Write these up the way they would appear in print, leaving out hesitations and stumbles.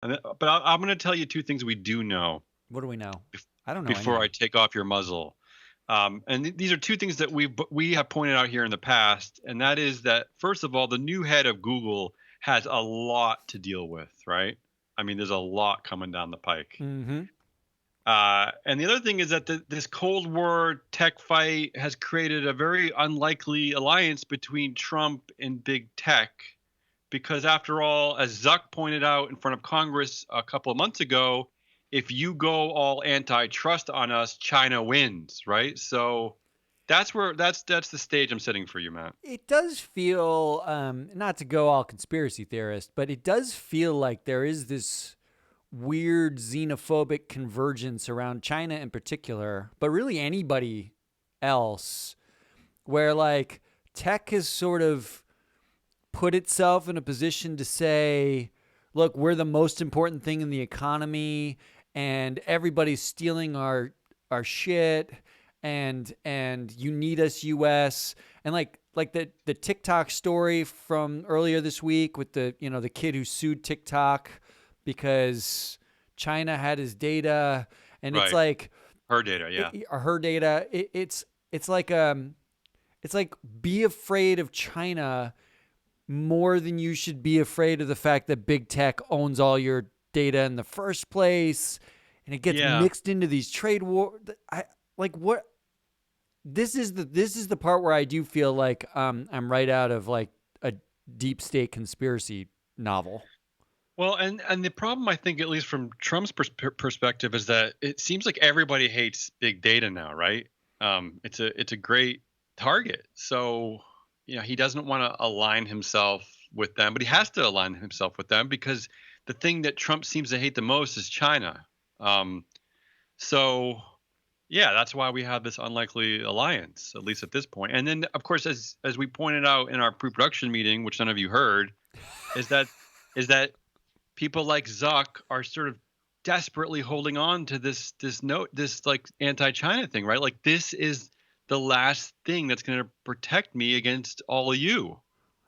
I'm going to tell you two things we do know What do we know? bef- I don't know before I anything. take off your muzzle. These are two things that we have pointed out here in the past, and that is that first of all, the new head of Google has a lot to deal with, right? I mean, there's a lot coming down the pike. Mm-hmm. And the other thing is that this Cold War tech fight has created a very unlikely alliance between Trump and big tech. Because after all, as Zuck pointed out in front of Congress a couple of months ago, if you go all antitrust on us, China wins, right? So that's the stage I'm setting for you, Matt. It does feel, not to go all conspiracy theorist, but it does feel like there is this weird xenophobic convergence around China in particular, but really anybody else, where like tech has sort of put itself in a position to say, look, we're the most important thing in the economy and everybody's stealing our shit and you need us US and like the TikTok story from earlier this week with the the kid who sued TikTok because China had his data and it's Right. like Her data, yeah. her data it's like it's like be afraid of China more than you should be afraid of the fact that big tech owns all your data in the first place and it gets Yeah. mixed into these trade war. I like what this is the part where I do feel like I'm right out of like a deep state conspiracy novel. Well, and the problem I think, at least from Trump's perspective, is that it seems like everybody hates big data now, right? It's a great target, so he doesn't want to align himself with them, but he has to align himself with them because the thing that Trump seems to hate the most is China. Um, so yeah, that's why we have this unlikely alliance, at least at this point. And then, of course, as we pointed out in our pre-production meeting, which none of you heard, is that is that people like Zuck are sort of desperately holding on to this like anti-China thing, right? Like this is the last thing that's going to protect me against all of you,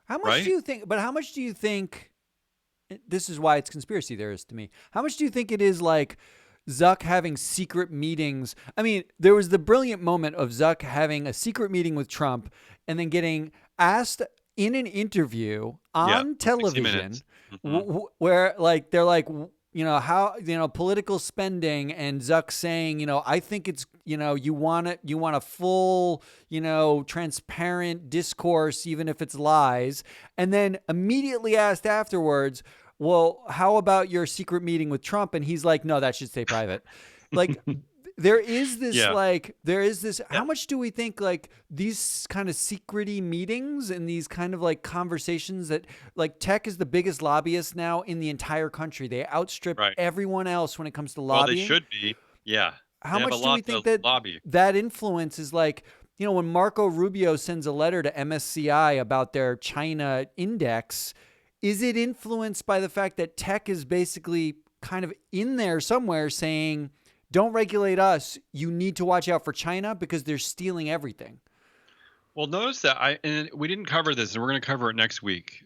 How much do right? you think? But how much do you think? This is why it's conspiracy theorist to me. How much do you think it is like Zuck having secret meetings? I mean, there was the brilliant moment of Zuck having a secret meeting with Trump and then getting asked in an interview Yeah, on on 60 Minutes. television Hmm. where like they're like how political spending and Zuck saying I think it's you want a full transparent discourse even if it's lies and then immediately asked afterwards, well, how about your secret meeting with Trump? And he's like, no, that should stay private. Like, Yeah, there is this, yeah, how much do we think like these kind of secrety meetings and these kind of like conversations that like tech is the biggest lobbyist now in the entire country. They outstrip right. everyone else when it comes to Well, they lobbying. should be. Yeah, How they have a much do we lot think to that lobby. that influence is like, when Marco Rubio sends a letter to MSCI about their China index, is it influenced by the fact that tech is basically kind of in there somewhere saying, don't regulate us. You need to watch out for China because they're stealing everything. Well, notice that and we didn't cover this, and we're going to cover it next week.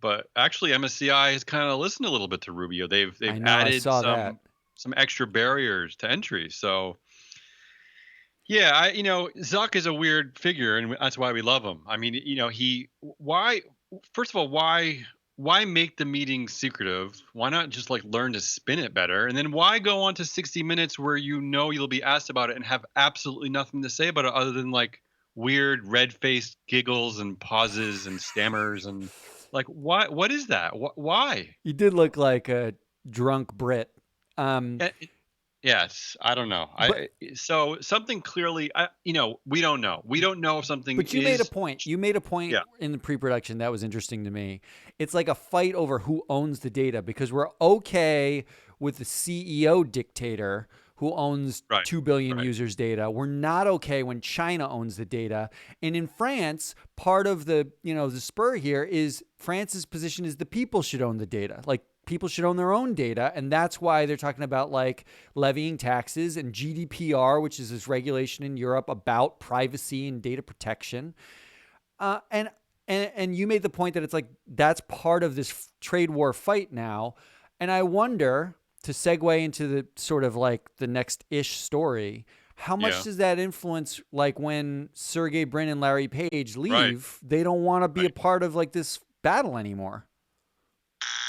But actually, MSCI has kind of listened a little bit to Rubio. They've I know, I added saw that. some extra barriers to entry. So yeah, Zuck is a weird figure, and that's why we love him. I mean, he why first of all why make the meeting secretive? Why not just like learn to spin it better? And then why go on to 60 Minutes where you'll be asked about it and have absolutely nothing to say about it other than like weird red-faced giggles and pauses and stammers and like what is that? Why? You did look like a drunk Brit. Um, Eh, Yes, I don't know. but So something clearly, we don't know. We don't know if something But you made a is. point. You made a point Yeah, in the pre-production that was interesting to me. It's like a fight over who owns the data because we're okay with the CEO dictator who owns right, 2 billion right, users data. We're not okay when China owns the data. And in France, part of the spur here is France's position is the people should own the data. Like people should own their own data. And that's why they're talking about like levying taxes and GDPR, which is this regulation in Europe about privacy and data protection. Uh, and and you made the point that it's like that's part of this trade war fight now. And I wonder, to segue into the sort of like the next ish story, how much Yeah. does that influence, like when Sergey Brin and Larry Page Right. leave, they don't want to be a Right. part of like this battle anymore?